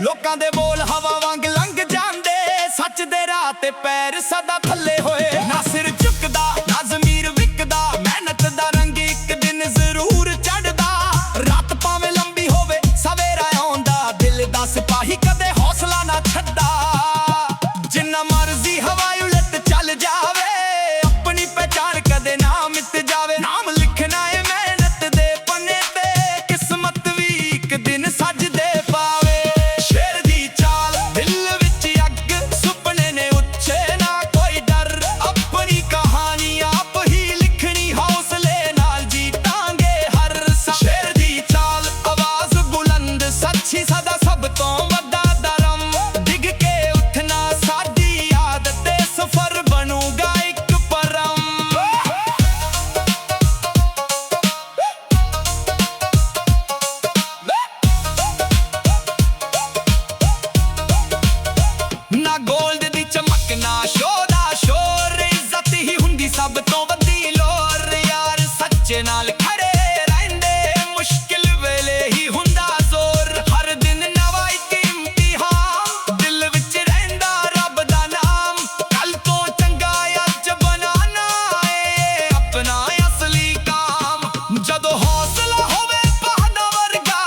ਲੋਕਾਂ ਦੇ ਬੋਲ ਹਵਾ ਵਾਂਗ ਲੰਘ ਜਾਂਦੇ, ਸੱਚ ਦੇ ਰਾਹ ਤੇ ਪੈਰ ਸਦਾ ਥੱਲੇ ਹੋਏ। ਨਾ ਸਿਰ ਝੁਕਦਾ ਨਾ ਜ਼ਮੀਰ ਵਿਕਦਾ, ਮਿਹਨਤ ਦਾ ਰੰਗ ਇੱਕ ਦਿਨ ਜ਼ਰੂਰ ਚੜ੍ਹਦਾ। ਰਾਤ ਭਾਵੇਂ ਲੰਬੀ ਹੋਵੇ ਸਵੇਰਾ ਆਉਂਦਾ, ਦਿਲ ਦਾ ਸਿਪਾਹੀ ਕਦੇ ਹੌਸਲਾ ਨਾ ਛੱਡਦਾ। ਜਿੰਨਾ ਮਰਜ਼ੀ ਹਵਾ ਉਲਟ ਚੱਲ ਜਾਵੇ, ਆਪਣੀ ਪਹਿਚਾਣ ਕਦੇ ਨਾ ਮਿਟ ਜਾਵੇ। ਨਾਮ ਲਿਖਣਾ ਏ ਮਿਹਨਤ ਦੇ ਪੰਨੇ ਤੇ, ਕਿਸਮਤ ਵੀ ਇੱਕ ਦਿਨ ਸਜਦੇ ਪਾਵੇ। ਸ਼ੇਰ ਦੀ ਚਾਲ ਦਿਲ ਵਿੱਚ ਅੱਗ, ਸੁਪਨੇ ਨੇ ਉੱਚੇ ਨਾ ਕੋਈ ਡਰ। ਆਪਣੀ ਕਹਾਣੀ ਆਪ ਹੀ ਲਿਖਣੀ, ਹੌਸਲੇ ਨਾਲ ਜੀਤਾਂਗੇ ਹਰ ਸਾਲ। ਸ਼ੇਰ ਦੀ ਚਾਲ ਆਵਾਜ਼ ਬੁਲੰਦ, ਸੱਚੀ ਸਦਾ ਸਭ ਤੋਂ ਵੱਡਾ ਧਰਮ। ਡਿੱਗ ਕੇ ਉੱਠਣਾ ਸਾਡੀ ਆਦਤ ਤੇ, ਸਫ਼ਰ ਬਣੂਗਾ ਇੱਕ ਪਰਮ। ਨਾ ਗੋਲਡ ਦੀ ਚਮਕ ਨਾ ਸ਼ੋਅ ਦਾ ਸ਼ੋਰ, ਇੱਜ਼ਤ ਹੀ ਹੁੰਦੀ ਸਭ ਤੋਂ ਵੱਡੀ ਲੋਰ। ਯਾਰ ਸੱਚੇ ਨਾਲ ਖੜੇ ਰਹਿੰਦੇ, ਮੁਸ਼ਕਿਲ ਵੇਲੇ ਹੀ ਹੁੰਦਾ ਜ਼ੋਰ। ਹਰ ਦਿਨ ਨਵਾਂ ਇੱਕ ਇਮਤਿਹਾਨ, ਦਿਲ ਵਿੱਚ ਰਹਿੰਦਾ ਰੱਬ ਦਾ ਨਾਮ। ਕੱਲ ਤੋਂ ਚੰਗਾ ਅੱਜ ਬਣਾਉਣਾ ਏ ਆਪਣਾ ਅਸਲੀ ਕਾਮ। ਜਦੋਂ ਹੌਸਲਾ ਹੋਵੇ ਪਹਾੜਾਂ ਵਰਗਾ,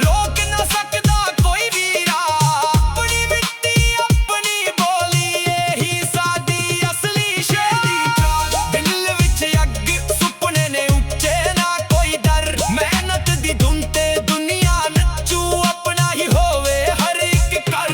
ਰੋਕ ਨਾ ਸਕਦਾ ਕੋਈ ਵੀ ਰਾਹ। ਆਪਣੀ ਮਿੱਟੀ ਆਪਣੀ ਬੋਲੀ, ਇਹੀ ਸਾਡੀ ਅਸਲੀ ਸ਼ੇਰ ਦੀ ਚਾਲ। ਦਿਲ ਵਿੱਚ ਅੱਗ, ਸੁਪਨੇ ਨੇ ਉੱਚੇ ਨਾ ਕੋਈ ਡਰ। ਮਿਹਨਤ ਦੀ ਧੁਨ ਤੇ ਦੁਨੀਆ ਨੱਚੂ, ਆਪਣਾ ਹੀ ਹੋਵੇ ਹਰ ਇੱਕ ਕਰ।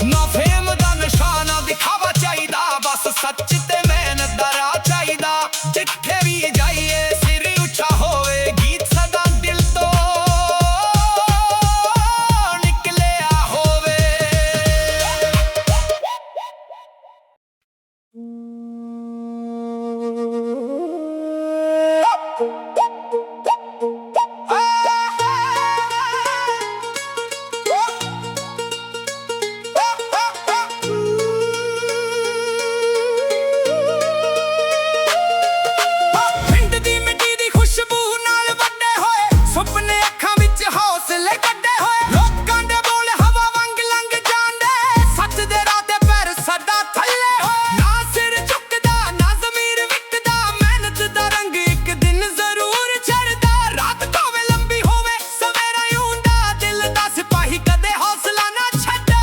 ਨਾ ਫੇਮ ਦਾ ਨਸ਼ਾ ਨਾ ਦਿਖਾਵਾ ਚਾਹੀਦਾ, ਬਸ ਸੱਚ ਤੇ ਮਿਹਨਤ ਦਾ ਰਾਹ ਚਾਹੀਦਾ। ਜਿੱਥੇ ਵੀ ਜਾਈਏ ਸਿਰ ਉੱਚਾ ਹੋਵੇ, ਗੀਤ ਸਦਾ ਦਿਲ ਤੋਂ ਨਿਕਲਿਆ ਹੋਵੇ। ਪਿੰਡ ਦੀ ਮਿੱਟੀ ਦੀ ਖੁਸ਼ਬੂ ਨਾਲ ਵੱਡੇ ਹੋਏ, ਸੁਪਨੇ ਅੱਖਾਂ ਵਿੱਚ ਹੌਸਲੇ ਕੱਢੇ ਹੋਏ। ਲੋਕਾਂ ਦੇ ਬੋਲ ਹਵਾ ਵਾਂਗ ਲੰਘ ਜਾਂਦੇ, ਸੱਚ ਦੇ ਰਾਹ ਤੇ ਪੈਰ ਸਦਾ ਥੱਲੇ ਹੋਏ। ਨਾ ਸਿਰ ਝੁਕਦਾ ਨਾ ਜ਼ਮੀਰ ਵਿਕਦਾ, ਮਿਹਨਤ ਦਾ ਰੰਗ ਇੱਕ ਦਿਨ ਜ਼ਰੂਰ ਚੜ੍ਹਦਾ। ਰਾਤ ਭਾਵੇਂ ਲੰਬੀ ਹੋਵੇ ਸਵੇਰਾ ਆਉਂਦਾ, ਦਿਲ ਦਾ ਸਿਪਾਹੀ ਕਦੇ ਹੌਸਲਾ ਨਾ ਛੱਡਦਾ।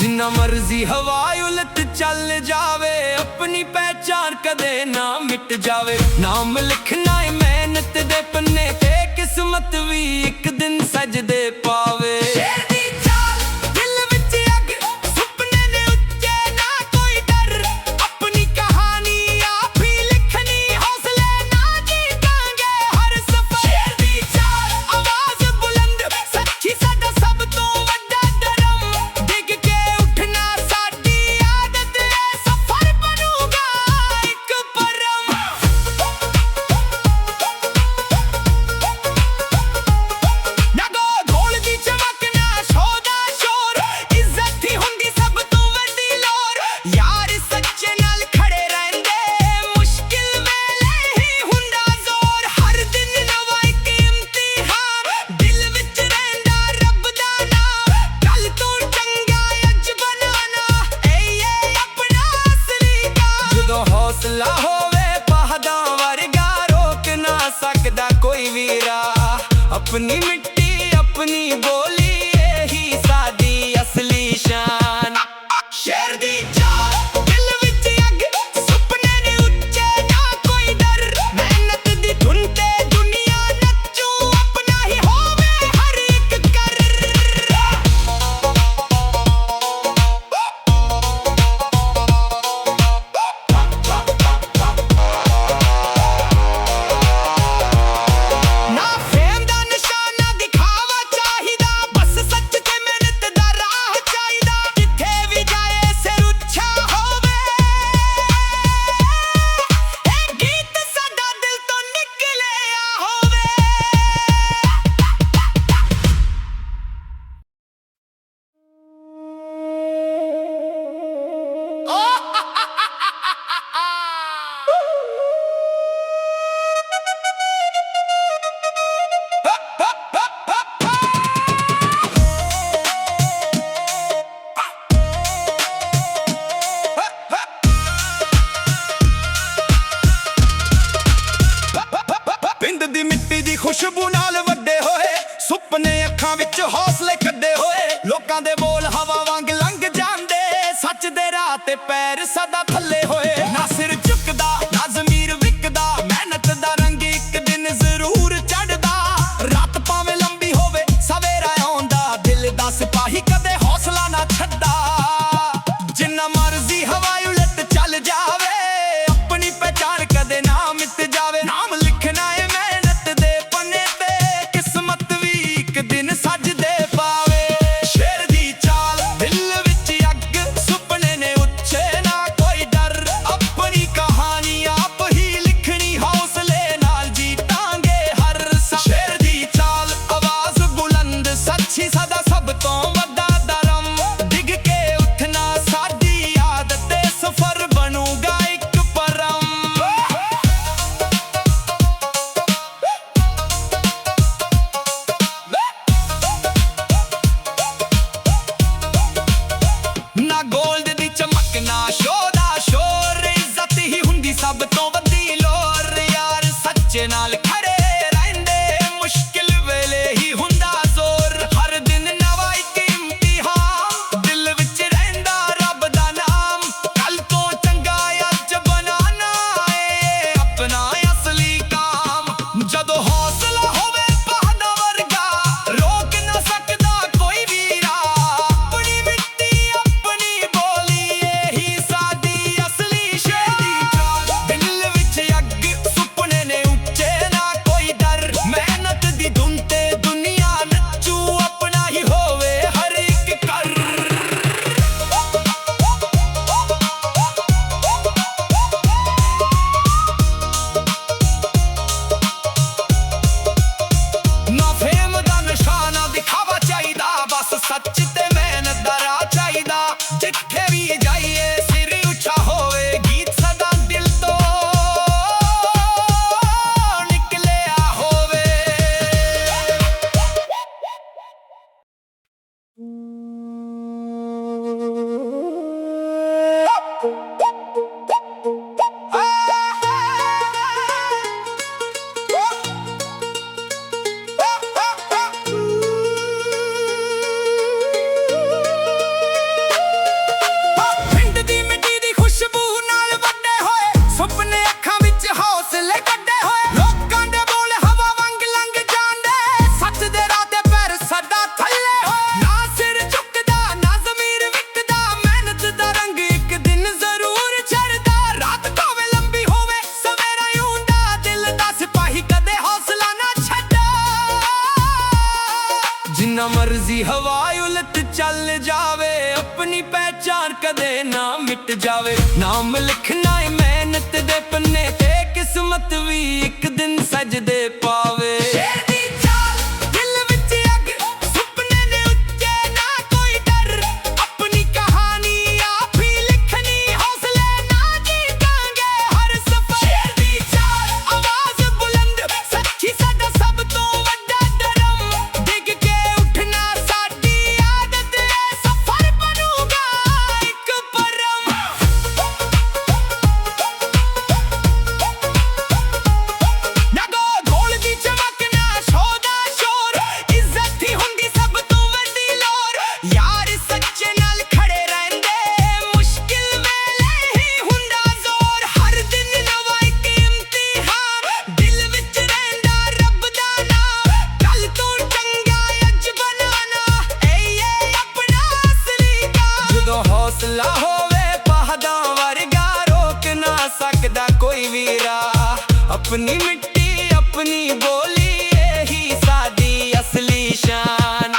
ਜਿੰਨਾ ਮਰਜ਼ੀ ਹਵਾ ਉਲਟ ਚੱਲ ਜਾਵੇ, ਆਪਣੀ ਪਹਿਚਾਣ ਕਦੇ ਨਾ ਮਿਟ ਜਾਵੇ। ਨਾਮ ਲਿਖਣਾ ਏ ਮਿਹਨਤ ਦੇ ਪੰਨੇ ਤੇ, ਕਿਸਮਤ ਵੀ ਇੱਕ ਦਿਨ ਸਜਦੇ ਪਾਵੇ। ਸ਼ੇਰ ਦੀ ਚਾਲ ਦਿਲ ਵਿੱਚ ਅੱਗ, ਸੁਪਨੇ ਨੇ ਉੱਚੇ ਨਾ ਕੋਈ ਡਰ। ਆਪਣੀ ਕਹਾਣੀ ਆਪ ਹੀ ਲਿਖਣੀ, ਹੌਸਲੇ ਨਾਲ ਜੀਤਾਂਗੇ ਹਰ ਸਫ਼ਰ। ਸ਼ੇਰ ਦੀ ਚਾਲ ਆਵਾਜ਼ ਬੁਲੰਦ, ਸੱਚੀ ਸਾਡਾ ਸਭ ਤੋਂ ਵੱਡਾ ਧਰਮ। ਡਿੱਗ ਕੇ ਉੱਠਣਾ ਸਾਡੀ ਆਦਤ ਏ, ਸਫ਼ਰ ਬਣੂਗਾ ਇੱਕ ਪਰਮ। ਨਾ ਗੋਲ ਦੀ ਚਮਕ ਨਾ ਸ਼ੋਅ ਦਾ ਸ਼ੋਰ, ਇੱਜ਼ਤ ਹੀ ਹੁੰਦੀ ਸਭ ਤੋਂ ਵੱਡੀ ਲੋਰ। ਯਾਰ ਸੱਚੇ ਨਾਲ ਖੜੇ ਰਹਿੰਦੇ, ਮੁਸ਼ਕਿਲ ਵੇਲੇ ਹੀ ਹੁੰਦਾ ਜ਼ੋਰ। ਹਰ ਦਿਨ ਨਵਾਂ ਇੱਕ ਇਮਤਿਹਾਨ, ਦਿਲ ਵਿੱਚ ਰਹਿੰਦਾ ਰੱਬ ਦਾ ਨਾਮ। ਕੱਲ ਤੋਂ ਚੰਗਾ ਅੱਜ ਬਣਾਉਣਾ, ਇਹ ਆਪਣਾ ਅਸਲੀ ਕਾਮ। ਜਦੋਂ ਹੌਸਲਾ ਹੋਵੇ ਪਹਾੜਾਂ ਵਰਗਾ, ਰੋਕ ਨਾ ਸਕਦਾ ਕੋਈ ਵੀ ਰਾਹ। ਆਪਣੀ ਮਿੱਟੀ ਆਪਣੀ ਬੋਲੀ, ਇਹੀ ਸਾਡੀ ਅਸਲੀ ਸ਼ਾਨ। ਸ਼ੇਰ ਦੀ ਚਾਲ ਦਿਲ ਵਿੱਚ ਅੱਗ, ਸੁਪਨੇ ਨੇ ਉੱਚੇ ਨਾ ਕੋਈ ਡਰ। ਮਿਹਨਤ ਦੀ ਧੁਨ ਤੇ ਦੁਨੀਆ ਨੱਚੂ, ਆਪਣਾ ਹੀ ਹੋਵੇ ਹਰ ਇੱਕ ਕਰ। ਨਾ ਫੇਮ ਦਾ ਨਸ਼ਾ ਨਾ ਖੁਸ਼ਬੂ ਨਾਲ ਵੱਡੇ ਹੋਏ, ਸੁਪਨੇ ਅੱਖਾਂ ਵਿੱਚ ਹੌਸਲੇ ਕੱਢੇ ਹੋਏ। ਲੋਕਾਂ ਦੇ ਬੋਲ ਹਵਾ ਵਾਂਗ ਲੰਘ ਜਾਂਦੇ, ਸੱਚ ਦੇ ਰਾਹ ਤੇ ਪੈਰ ਸਦਾ ਥੱਲੇ ਹੋਏ। ਨਾ ਸਿਰ ਝੁਕਦਾ ਨਾ ਜ਼ਮੀਰ ਵਿਕਦਾ, ਮਿਹਨਤ ਦਾ ਰੰਗ ਇੱਕ ਦਿਨ ਜ਼ਰੂਰ ਚੜ੍ਹਦਾ। ਰਾਤ ਭਾਵੇਂ ਲੰਬੀ ਹੋਵੇ ਸਵੇਰਾ ਆਉਂਦਾ, ਦਿਲ ਦਾ ਸਿਪਾਹੀ ਕਦੇ ਹੌਸਲਾ ਨਾ ਛੱਡਦਾ। ਜਿੰਨਾ ਮਰਜ਼ੀ ਹਵਾ ਉਲਟ ਚੱਲ ਜਾਵੇ, ਆਪਣੀ ਪਹਿਚਾਣ ਕਦੇ ਨਾ ਮਿਟ ਜਾਵੇ। ਨਾਮ ਲਿਖਣਾ ਏ ਮਿਹਨਤ ਦੇ ਪੰਨੇ ਤੇ, ਕਿਸਮਤ ਵੀ ਇੱਕ ਦਿਨ ਸਜਦੇ ਪਾਵੇ। ਸ਼ੇਰ ਦੀ ਚਾਲ ਦਿਲ ਵਿੱਚ ਅੱਗ, ਸੁਪਨੇ ਨੇ ਉੱਚੇ ਨਾ ਕੋਈ ਡਰ। ਆਪਣੀ ਕਹਾਣੀ ਆਪ ਹੀ ਲਿਖਣੀ, ਹੌਸਲੇ ਨਾਲ ਜੀਤਾਂਗੇ ਹਰ ਸਾਲ। ਸ਼ੇਰ ਦੀ ਚਾਲ ਆਵਾਜ਼ ਬੁਲੰਦ, ਸੱਚੀ ਸਦਾ ਸਭ ਤੋਂ ਵੱਡਾ ਧਰਮ। ਡਿੱਗ ਕੇ ਉੱਠਣਾ ਸਾਡੀ ਆਦਤ, ਸਫਰ ਬਣੂਗਾ ਇੱਕ ਪਰਮ। ਨਾ ਗੋਲਡ ਦੀ ਚਮਕ ਨਾ ਸ਼ੋਅ ਦਾ ਸ਼ੋਰ, ਇੱਜ਼ਤ ਹੀ ਹੁੰਦੀ ਸਭ ਤੋਂ ਵੱਡੀ ਲੋਰ। ਯਾਰ ਸੱਚੇ ਨਾਲ ਖੜੇ ਰਹਿੰਦੇ, ਮੁਸ਼ਕਿਲ ਵੇਲੇ ਹੀ ਹੁੰਦਾ ਜ਼ੋਰ। ਹਰ ਦਿਨ ਨਵਾਂ ਇੱਕ ਇਮਤਿਹਾਨ, ਦਿਲ ਵਿੱਚ ਰਹਿੰਦਾ ਰੱਬ ਦਾ ਨਾਮ। ਕੱਲ ਤੋਂ ਚੰਗਾ ਅੱਜ ਬਣਾਉਣਾ ਏ ਆਪਣਾ ਅਸਲੀ ਕਾਮ। ਜਦੋਂ ਹੌਸਲਾ ਹੋਵੇ ਪਹਾੜਾਂ ਵਰਗਾ, ਰੋਕ ਨਾ ਸਕਦਾ ਕੋਈ ਵੀ ਰਾਹ। ਆਪਣੀ ਮਿੱਟੀ ਆਪਣੀ ਬੋਲੀ, ਇਹੀ ਸਾਡੀ ਅਸਲੀ ਸ਼ੇਰ ਦੀ ਚਾਲ। ਦਿਲ ਵਿੱਚ ਅੱਗ, ਸੁਪਨੇ ਨੇ ਉੱਚੇ ਨਾ ਕੋਈ ਡਰ। ਮਿਹਨਤ ਦੀ ਧੁਨ ਤੇ ਦੁਨੀਆ ਨੱਚੂ, ਆਪਣਾ ਹੀ ਹੋਵੇ ਹਰ ਇੱਕ ਕਰ। ਨਾ ਫੇਮ ਦਾ ਨਸ਼ਾ ਨਾ ਦਿਖਾਵਾ ਚਾਹੀਦਾ, ਬਸ ਸੱਚ ਤੇ ਮਿਹਨਤ ਦਾ ਰਾਹ ਚਾਹੀਦਾ। ਜਿੱਥੇ ਵੀ ਜਾਈਏ ਸਿਰ ਉੱਚਾ ਹੋਵੇ, ਗੀਤ ਸਦਾ ਦਿਲ ਤੋਂ ਨਿਕਲਿਆ ਹੋਵੇ। ਪਿੰਡ ਦੀ ਮਿੱਟੀ ਦੀ ਖੁਸ਼ਬੂ ਨਾਲ ਵੱਡੇ ਹੋਏ, ਸੁਪਨੇ ਅੱਖਾਂ ਵਿੱਚ ਹੌਸਲੇ ਕੱਢੇ ਹੋਏ। ਲੋਕਾਂ ਦੇ ਬੋਲ ਹਵਾ ਵਾਂਗ ਲੰਘ ਜਾਂਦੇ, ਸੱਚ ਦੇ ਰਾਹ ਤੇ ਪੈਰ ਸਦਾ ਥੱਲੇ ਹੋਏ। ਨਾ ਸਿਰ ਝੁਕਦਾ ਨਾ ਜ਼ਮੀਰ ਵਿਕਦਾ, ਮਿਹਨਤ ਦਾ ਰੰਗ ਇੱਕ ਦਿਨ ਜ਼ਰੂਰ ਚੜ੍ਹਦਾ। ਰਾਤ ਭਾਵੇਂ ਲੰਬੀ ਹੋਵੇ ਸਵੇਰਾ ਆਉਂਦਾ, ਦਿਲ ਦਾ ਸਿਪਾਹੀ ਕਦੇ ਹੌਸਲਾ ਨਾ ਛੱਡਾ। ਜਿੰਨਾ ਮਰਜ਼ੀ ਹਵਾ ਉਲਟ ਚੱਲ ਜਾਵੇ, ਆਪਣੀ ਪਹਿਚਾਣ ਕਦੇ ਨਾ ਮਿਟ ਜਾਵੇ। ਨਾਮ ਲਿਖਣਾ ਏ ਮਿਹਨਤ ਦੇ ਪੰਨੇ ਤੇ, ਕਿਸਮਤ ਵੀ ਇੱਕ ਦਿਨ ਸਜਦੇ ਪਾਵੇ। ਸ਼ੇਰ ਦੀ ਚਾਲ ਦਿਲ ਵਿੱਚ ਅੱਗ, ਸੁਪਨੇ ਨੇ ਉੱਚੇ ਨਾ ਕੋਈ ਡਰ। ਆਪਣੀ ਕਹਾਣੀ ਆਪ ਹੀ ਲਿਖਣੀ, ਹੌਸਲੇ ਨਾਲ ਜੀਤਾਂਗੇ ਹਰ ਸਫਰ। ਸ਼ੇਰ ਦੀ ਚਾਲ ਆਵਾਜ਼ ਬੁਲੰਦ, ਸੱਚੀ ਸਾਡਾ ਸਭ ਤੋਂ ਵੱਡਾ ਧਰਮ। ਡਿੱਗ ਕੇ ਉੱਠਣਾ ਸਾਡੀ ਆਦਤ, ਸਫਰ ਬਣੂਗਾ ਇੱਕ ਪਰਮ। ਨਾ ਗੋਲ ਦੀ ਚਮਕ ਨਾ ਸ਼ੋਅ ਦਾ ਸ਼ੋਰ, ਇੱਜ਼ਤ ਹੀ ਹੁੰਦੀ ਸਭ ਤੋਂ ਵੱਡੀ ਲੋਰ। ਯਾਰ ਸੱਚੇ ਨਾਲ ਖੜੇ ਰਹਿੰਦੇ, ਮੁਸ਼ਕਿਲ ਵੇਲੇ ਹੀ ਹੁੰਦਾ ਜ਼ੋਰ। ਹਰ ਦਿਨ ਨਵਾਂ ਇੱਕ ਇਮਤਿਹਾਨ, ਦਿਲ ਵਿੱਚ ਰਹਿੰਦਾ ਰੱਬ ਦਾ ਨਾਮ। ਕੱਲ ਤੋਂ ਚੰਗਾ ਅੱਜ ਬਣਾਉਣਾ, ਇਹ ਆਪਣਾ ਅਸਲੀ ਕਾਮ। ਜਦੋਂ ਹੌਸਲਾ ਹੋਵੇ ਪਹਾੜਾਂ ਵਰਗਾ, ਰੋਕ ਨਾ ਸਕਦਾ ਕੋਈ ਵੀ ਰਾਹ। ਆਪਣੀ ਮਿੱਟੀ ਆਪਣੀ ਬੋਲੀ, ਇਹੀ ਸਾਡੀ ਅਸਲੀ ਸ਼ਾਨ।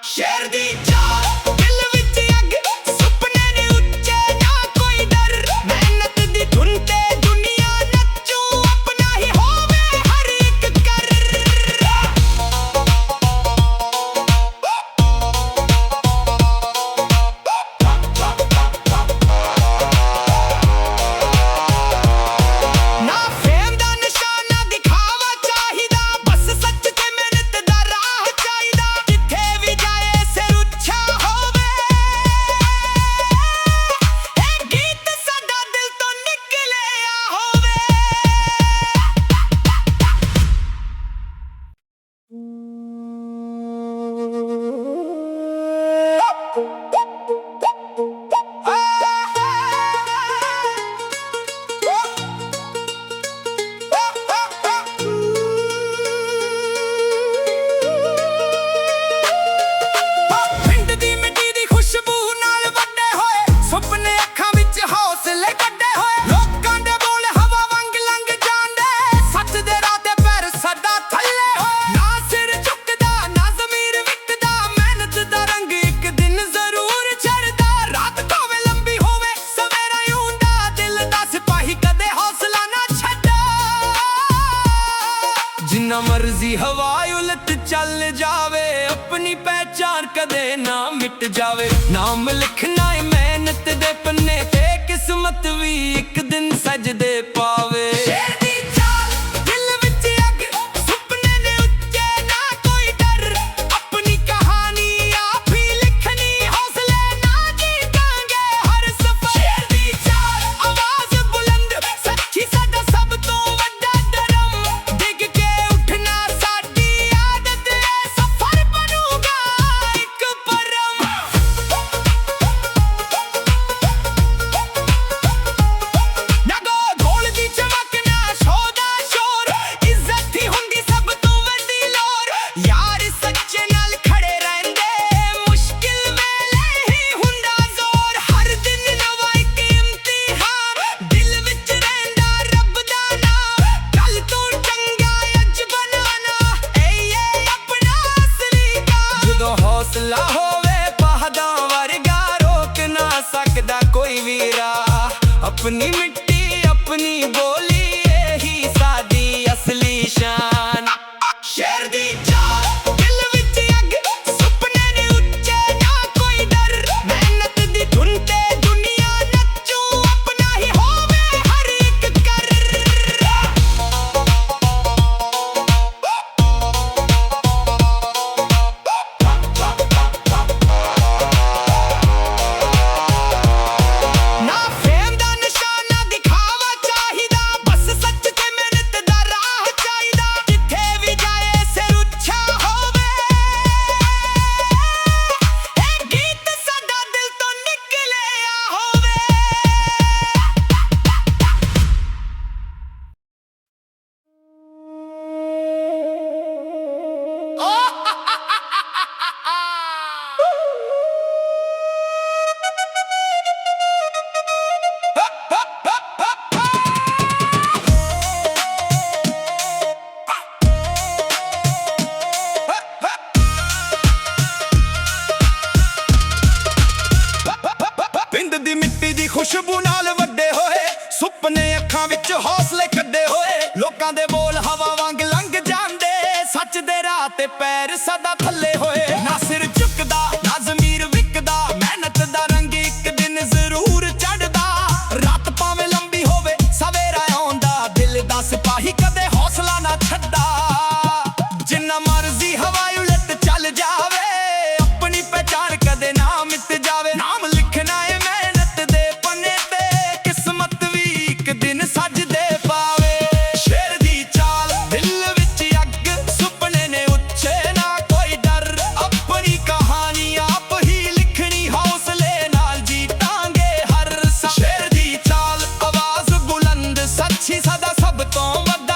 ਸ਼ੇਰ ਦੀ ਚਾਲ ਦਿਲ ਵਿੱਚ ਅੱਗ, ਸੁਪਨੇ ਨੇ ਉੱਚੇ ਨਾ ਕੋਈ ਡਰ। ਮਿਹਨਤ ਦੀ ਧੁਨ ਤੇ ਦੁਨੀਆ ਨੱਚੂ, ਆਪਣਾ ਹੀ ਹੋਵੇ ਹਰ ਇੱਕ ਕਰ। ਨਾ ਫੇਮ ਦਾ ਨਸ਼ਾ ਨਾ ਕਦੇ ਨਾ ਮਿਟ ਜਾਵੇ। ਨਾਮ ਲਿਖਣਾ ਏ ਮਿਹਨਤ ਦੇ ਪੰਨੇ ਤੇ, ਕਿਸਮਤ ਵੀ ਇੱਕ ਦਿਨ ਸਜਦੇ ਪਾਵੇ। ਸ਼ੇਰ ਦੀ ਚਾਲ, ਦਿਲ ਵਿੱਚ ਅੱਗ, ਸੁਪਨੇ ਨੇ ਉੱਚੇ, ਨਾ ਕੋਈ ਡਰ, ਆਪਣੀ ਕਹਾਣੀ ਆਪ ਹੀ ਲਿਖਣੀ, ਹੌਸਲੇ ਨਾਲ ਜੀਤਾਂਗੇ ਹਰ ਸਫ਼ਰ। ਸ਼ੇਰ ਦੀ ਚਾਲ, ਆਵਾਜ਼ ਬੁਲੰਦ, ਸੱਚੀ ਸਾਡਾ ਸਭ ਤੋਂ ਵੱਡਾ ਧਰਮ, ਡਿੱਗ ਕੇ ਉੱਠਣਾ ਸਾਡੀ ਆਦਤ ਏ, ਸਫ਼ਰ ਬਣੂਗਾ ਇੱਕ ਪਰਮ। ਨਾ ਗੋਲ ਦੀ ਚਮਕ, ਨਾ ਸ਼ੋਅ ਦਾ ਸ਼ੋਰ, ਇੱਜ਼ਤ ਹੀ ਹੁੰਦੀ ਸਭ ਤੋਂ ਵੱਡੀ ਲੋੜ। ਯਾਰ ਸੱਚੇ ਨਾਲ ਖੜੇ ਰਹਿੰਦੇ, ਮੁਸ਼ਕਿਲ ਵੇਲੇ ਹੀ ਹੁੰਦਾ ਜ਼ੋਰ। ਹਰ ਦਿਨ ਨਵਾਂ ਇੱਕ ਇਮਤਿਹਾਨ, ਦਿਲ ਵਿੱਚ ਰਹਿੰਦਾ ਰੱਬ ਦਾ ਨਾਮ, ਕੱਲ ਤੋਂ ਚੰਗਾ ਅੱਜ ਬਣਾਉਣਾ, ਇਹ ਆਪਣਾ ਅਸਲੀ ਕੰਮ। ਜਦੋਂ ਹੌਸਲਾ ਹੋਵੇ ਪਹਾੜਾਂ ਵਰਗਾ, ਰੋਕ ਨਾ ਸਕਦਾ ਕੋਈ ਵੀ ਰਾਹ। ਆਪਣੀ ਮਿੱਟੀ ਆਪਣੀ ਬੋਲੀ, ਇਹੀ ਸਾਡੀ ਅਸਲੀ ਸ਼ਾਨ। ਸ਼ੇਰ ਦੀ ਚਾਲ, ਦਿਲ ਵਿੱਚ ਅੱਗ, ਸੁਪਨੇ ਨੇ ਉੱਚੇ, ਨਾ ਕੋਈ ਡਰ, ਮਿਹਨਤ ਦੀ ਧੁਨ ਤੇ ਦੁਨੀਆ ਨੱਚੂ, ਆਪਣਾ ਹੀ ਹੋਵੇ ਹਰ ਇੱਕ ਕਰ। ਨਾ ਫੇਮ ਦਾ ਨਿਸ਼ਾਨ, ਨਾ ਦਿਖਾਵਾ ਚਾਹੀਦਾ, ਬਸ ਸੱਚ ਤੇ ਮਿਹਨਤ ਦਾ ਰਾਹ ਚਾਹੀਦਾ। ਜਿੱਥੇ ਵੀ ਜਾਏ ਸਿਰ ਉੱਚਾ ਹੋਵੇ, ਇਹ ਗੀਤ ਸਾਡਾ ਦਿਲ ਤੋਂ ਨਿਕਲਿਆ ਹੋਵੇ। ਪਿੰਡ ਦੀ ਮਿੱਟੀ ਦੀ ਖੁਸ਼ਬੂ ਨਾਲ ਵੱਡੇ ਹੋਏ, ਸੁਪਨੇ ਅੱਖਾਂ ਵਿੱਚ ਹੌਸਲੇ ਕੱਢੇ ਹੋਏ। ਲੋਕਾਂ ਦੇ ਬੋਲ ਹਵਾ ਵਾਂਗ ਲੰਘ ਜਾਂਦੇ, ਸੱਚ ਦੇ ਰਾਹ ਤੇ ਪੈਰ ਸਦਾ ਥੱਲੇ ਹੋਏ। ਨਾ ਸਿਰ ਝੁਕਦਾ, ਨਾ ਜ਼ਮੀਰ ਵਿਕਦਾ, ਮਿਹਨਤ ਦਾ ਰੰਗ ਇੱਕ ਦਿਨ ਜ਼ਰੂਰ ਚੜ੍ਹਦਾ। ਰਾਤ ਭਾਵੇਂ ਲੰਬੀ ਹੋਵੇ, ਸਵੇਰਾ ਆਉਂਦਾ, ਦਿਲ ਦਾ ਸਿਪਾਹੀ ਕਦੇ ਹੌਸਲਾ ਨਾ ਛੱਡਦਾ। ਜਿੰਨਾ ਮਰਜ਼ੀ ਹਵਾ ਉਲਟ ਚੱਲ ਜਾਵੇ, ਆਪਣੀ ਪਹਿਚਾਣ ਕਦੇ ਨਾ ਮਿਟ ਜਾਵੇ। ਨਾਮ ਲਿਖਣਾ ਏ ਮਿਹਨਤ ਦੇ ਪੰਨੇ ਤੇ, ਕਿਸਮਤ ਵੀ ਇੱਕ ਦਿਨ ਸਜਦੇ ਪਾਵੇ। ਸ਼ੇਰ ਦੀ ਚਾਲ, ਦਿਲ ਵਿੱਚ ਅੱਗ, ਸੁਪਨੇ ਨੇ ਉੱਚੇ, ਨਾ ਕੋਈ ਡਰ, ਆਪਣੀ ਕਹਾਣੀ ਆਪ ਹੀ ਲਿਖਣੀ, ਹੌਸਲੇ ਨਾਲ ਜੀਤਾਂਗੇ ਹਰ ਸਫ਼ਰ। ਸ਼ੇਰ ਦੀ ਚਾਲ, ਆਵਾਜ਼ ਬੁਲੰਦ, ਸੱਚੀ ਸਦਾ ਸਭ ਤੋਂ ਵੱਡਾ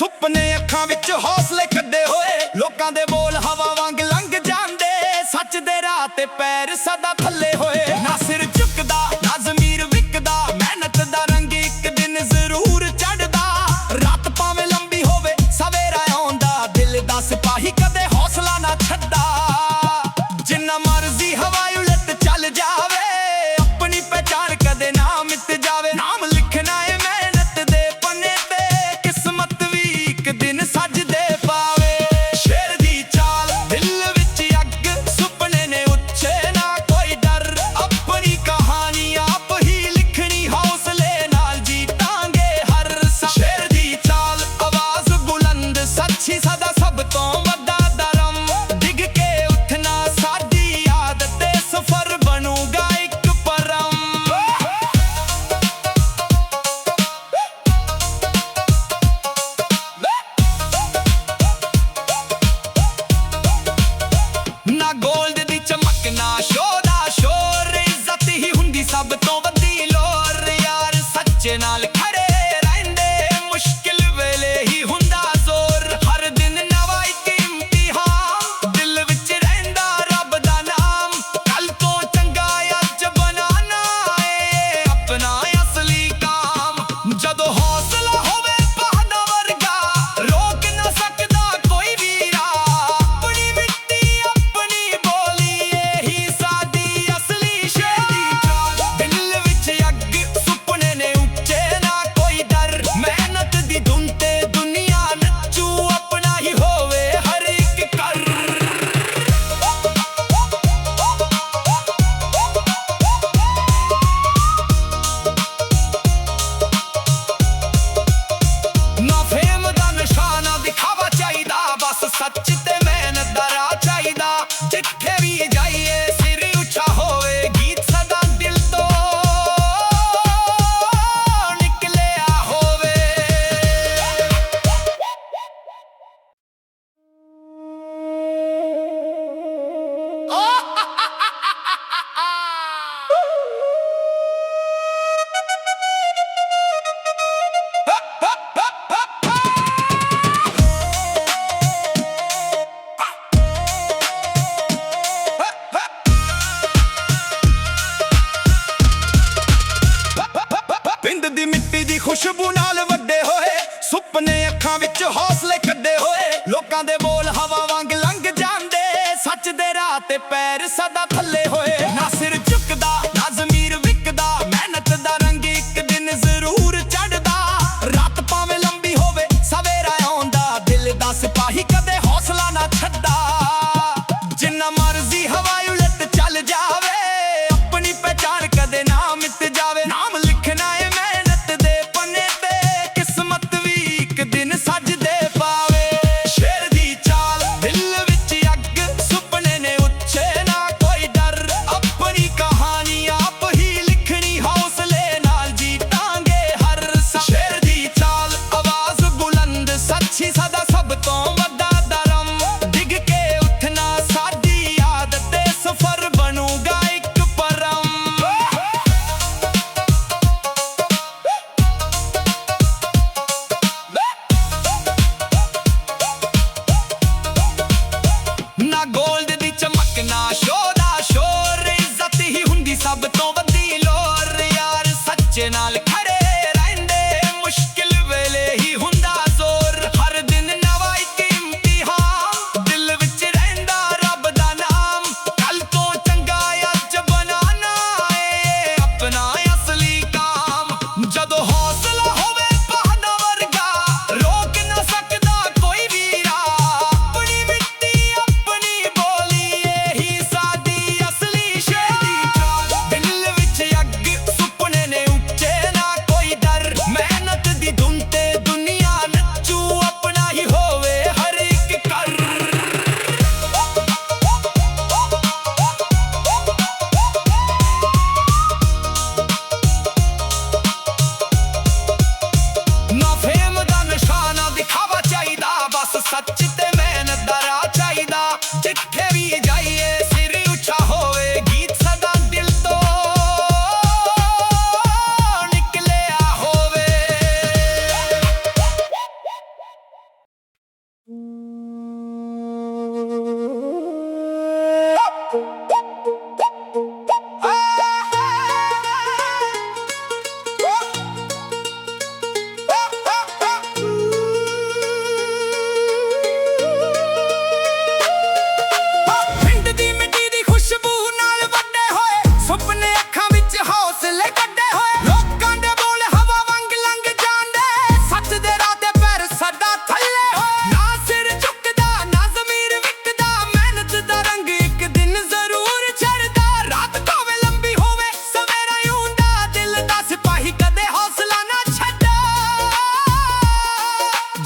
ਸੁਪਨੇ ਅੱਖਾਂ ਵਿੱਚ ਹੌਸਲੇ ਕੱਢੇ ਹੋਏ। ਲੋਕਾਂ ਦੇ ਬੋਲ ਹਵਾ ਵਾਂਗ ਲੰਘ ਜਾਂਦੇ, ਸੱਚ ਦੇ ਰਾਹ ਤੇ ਪੈਰ ਸਦਾ ਥੱਲੇ ਹੋਏ। ਨਾ ਸਿਰ ਝੁਕਦਾ ਨਾ ਜ਼ਮੀਰ ਵਿਕਦਾ, ਮਿਹਨਤ ਦਾ ਰੰਗ ਇੱਕ ਦਿਨ ਜ਼ਰੂਰ ਚੜ੍ਹਦਾ। ਰਾਤ ਭਾਵੇਂ ਲੰਬੀ ਹੋਵੇ ਸਵੇਰਾ ਆਉਂਦਾ, ਦਿਲ ਦਾ ਸਿਪਾਹੀ ਕਦੇ ਹੌਸਲਾ ਨਾ ਛੱਡਦਾ। ਜਿੰਨਾ ਮਰਜ਼ੀ ਹਵਾ ਉਲਟ ਚੱਲ ਜਾਵੇ, ਆਪਣੀ ਪਹਿਚਾਣ ਕਦੇ ਨਾ ਮਿਟ ਜਾਵੇ। ਨਾਮ ਲਿਖਣਾ ਏ ਮਿਹਨਤ ਦੇ ਪੰਨੇ ਤੇ, ਕਿਸਮਤ ਵੀ ਇੱਕ ਦਿਨ ਸਜਦੇ ਪਾਵੇ। ਸ਼ੇਰ ਦੀ ਚਾਲ ਦਿਲ ਵਿੱਚ ਅੱਗ, ਸੁਪਨੇ ਨੇ ਉੱਚੇ ਨਾ ਕੋਈ ਡਰ। ਆਪਣੀ ਕਹਾਣੀ ਆਪ ਹੀ ਲਿਖਣੀ, ਹੌਸਲੇ ਨਾਲ ਜੀਤਾਂਗੇ ਹਰ ਸਾਹ। ਸ਼ੇਰ ਦੀ ਚਾਲ ਆਵਾਜ਼ ਬੁਲੰਦ, ਸੱਚੀ ਸਦਾ ਸਭ ਤੋਂ ਵੱਡਾ ਧਰਮ। ਡਿੱਗ ਕੇ ਉੱਠਣਾ ਸਾਡੀ ਆਦਤ ਤੇ, ਸਫ਼ਰ ਬਣੂਗਾ ਇੱਕ ਪਰਮ। ਨਾ ਗੋਲਡ ਦੀ ਚਮਕ ਨਾ ਸ਼ੋਅ ਦਾ ਸ਼ੋਰ, ਇੱਜ਼ਤ ਹੀ ਹੁੰਦੀ ਸਭ ਤੋਂ ਵੱਡੀ ਲੋਰ। ਯਾਰ ਸੱਚੇ ਨਾਲ ਖੜੇ ਰਹਿੰਦੇ, ਮੁਸ਼ਕਿਲ ਵੇਲੇ ਹੀ ਹੁੰਦਾ ਜ਼ੋਰ। ਹਰ ਦਿਨ ਨਵਾਂ ਇੱਕ ਇਮਤਿਹਾਨ, ਦਿਲ ਵਿੱਚ ਰਹਿੰਦਾ ਰੱਬ ਦਾ ਨਾਮ। ਕੱਲ ਤੋਂ ਚੰਗਾ ਅੱਜ ਬਣਾਉਣਾ ਏ ਆਪਣਾ ਅਸਲੀ ਕਾਮ। ਜਦੋਂ ਹੌਸਲਾ ਹੋਵੇ ਪਹਾੜਾਂ ਵਰਗਾ, ਰੋਕ ਨਾ ਸਕਦਾ ਕੋਈ ਵੀ ਰਾਹ। ਆਪਣੀ ਮਿੱਟੀ ਆਪਣੀ ਬੋਲੀ, ਇਹੀ ਸਾਡੀ ਅਸਲੀ ਸ਼ੇਰ ਦੀ ਚਾਲ। ਦਿਲ ਵਿੱਚ ਅੱਗ, ਸੁਪਨੇ ਨੇ ਉੱਚੇ ਨਾ ਕੋਈ ਡਰ। ਮਿਹਨਤ ਦੀ ਧੁਨ ਤੇ ਦੁਨੀਆ ਨੱਚੂ, ਆਪਣਾ ਹੀ ਹੋਵੇ ਹਰ ਇੱਕ ਕਰ। ਨਾ ਫੇਮ ਦਾ ਨਸ਼ਾ ਨਾ ਦਿਖਾਵਾ ਚਾਹੀਦਾ, ਬਸ ਸੱਚ ਤੇ ਮਿਹਨਤ ਦਾ ਰਾਹ ਚਾਹੀਦਾ। ਜਿੱਥੇ ਵੀ ਜਾਈਏ ਸਿਰ ਉੱਚਾ ਹੋਵੇ, ਗੀਤ ਸਦਾ ਦਿਲ ਤੋਂ ਨਿਕਲਿਆ ਹੋਵੇ। ਪਿੰਡ ਦੀ ਮਿੱਟੀ ਦੀ ਖੁਸ਼ਬੂ ਨਾਲ ਵੱਡੇ ਹੋਏ, ਸੁਪਨੇ ਅੱਖਾਂ ਵਿੱਚ ਹੌਸਲੇ ਕੱਢੇ ਹੋਏ। ਲੋਕਾਂ ਦੇ ਬੋਲ ਹਵਾ ਵਾਂਗ ਲੰਘ ਜਾਂਦੇ, ਸੱਚ ਦੇ ਰਾਹ ਤੇ ਪੈਰ ਸਦਾ ਥੱਲੇ ਹੋਏ। ਨਾ ਸਿਰ ਝੁਕਦਾ ਨਾ ਜ਼ਮੀਰ ਵਿਕਦਾ, ਮਿਹਨਤ ਦਾ ਰੰਗ ਇੱਕ ਦਿਨ ਜ਼ਰੂਰ ਚੜ੍ਹਦਾ। ਰਾਤ ਭਾਵੇਂ ਲੰਬੀ ਹੋਵੇ ਸਵੇਰਾ ਆਉਂਦਾ, ਦਿਲ ਦਾ ਸਿਪਾਹੀ ਕਦੇ ਹੌਸਲਾ ਨਾ ਛੱਡਦਾ। ਜਿੰਨਾ ਮਰਜ਼ੀ ਹਵਾ ਉਲਟ ਚੱਲ ਜਾਵੇ, ਆਪਣੀ ਪਹਿਚਾਣ ਕਦੇ ਨਾ ਮਿਟ ਜਾਵੇ। ਨਾਮ ਲਿਖਣਾ ਏ ਮਿਹਨਤ ਦੇ ਪੰਨੇ ਤੇ, ਕਿਸਮਤ ਵੀ ਇੱਕ ਦਿਨ ਸਜਦੇ ਪਾਵੇ। ਸ਼ੇਰ ਦੀ ਚਾਲ ਦਿਲ ਵਿੱਚ ਅੱਗ, ਸੁਪਨੇ ਨੇ ਉੱਚੇ ਨਾ ਕੋਈ ਡਰ। ਆਪਣੀ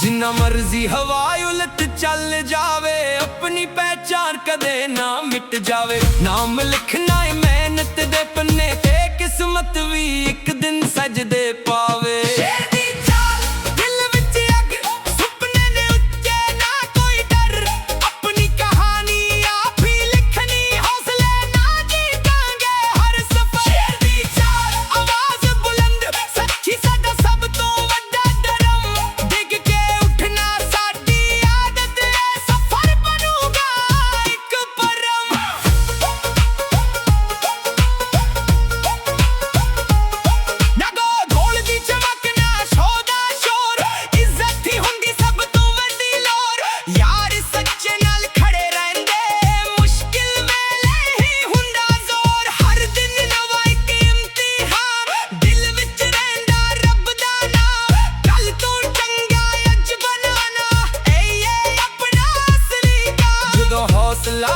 ਜਿੰਨਾ ਮਰਜ਼ੀ ਹਵਾ ਉਲਟ ਚੱਲ ਜਾਵੇ, ਆਪਣੀ ਪਹਿਚਾਨ ਕਦੇ ਨਾ ਮਿਟ ਜਾਵੇ। ਨਾਮ ਲਿਖਣਾ ਏ ਮਿਹਨਤ ਦੇ ਪੰਨੇ ਤੇ, ਕਿਸਮਤ ਵੀ ਇੱਕ ਦਿਨ ਸਜਦੇ ਪਾਵੇ। ਸ਼ੇਰ ਦੀ ਚਾਲ, ਦਿਲ ਵਿੱਚ ਅੱਗ, ਸੁਪਨੇ ਨੇ ਉੱਚੇ, ਨਾ ਕੋਈ ਡਰ, ਆਪਣੀ ਕਹਾਣੀ ਆਪ ਹੀ ਲਿਖਣੀ, ਹੌਸਲੇ ਨਾ ਜੀਤਾਂਗੇ ਹਰ ਸਫਰ। ਸ਼ੇਰ ਦੀ ਚਾਲ, ਆਵਾਜ਼ ਬੁਲੰਦ, ਸੱਚੀ ਸਾਡਾ ਸਭ ਤੋਂ ਵੱਡਾ ਧਰਮ, ਡਿੱਗ ਕੇ ਉੱਠਣਾ ਸਾਡੀ ਆਦਤ ਏ, ਸਫਰ ਬਣੂਗਾ ਇੱਕ ਪਰਮ। ਨਾ ਗੋਲ ਦੀ ਚਮਕ, ਨਾ ਸ਼ੋਅ ਦਾ ਸ਼ੋਰ, ਇੱਜ਼ਤ ਹੀ ਹੁੰਦੀ ਸਭ ਤੋਂ ਵੱਡੀ ਲੋੜ। ਯਾਰ ਸੱਚੇ ਨਾਲ ਖੜੇ ਰਹਿੰਦੇ, ਮੁਸ਼ਕਿਲ ਵੇਲੇ ਹੀ ਹੁੰਦਾ ਜ਼ੋਰ। ਹਰ ਦਿਨ ਨਵਾਂ ਇੱਕ ਇਮਤਿਹਾਨ, ਦਿਲ ਵਿੱਚ ਰਹਿੰਦਾ ਰੱਬ ਦਾ ਨਾਮ, ਕੱਲ ਤੋਂ ਚੰਗਾ ਅੱਜ ਬਣਾਉਣਾ, ਇਹ ਆਪਣਾ ਅਸਲੀ ਕੰਮ। ਜਦੋਂ ਹੌਸਲਾ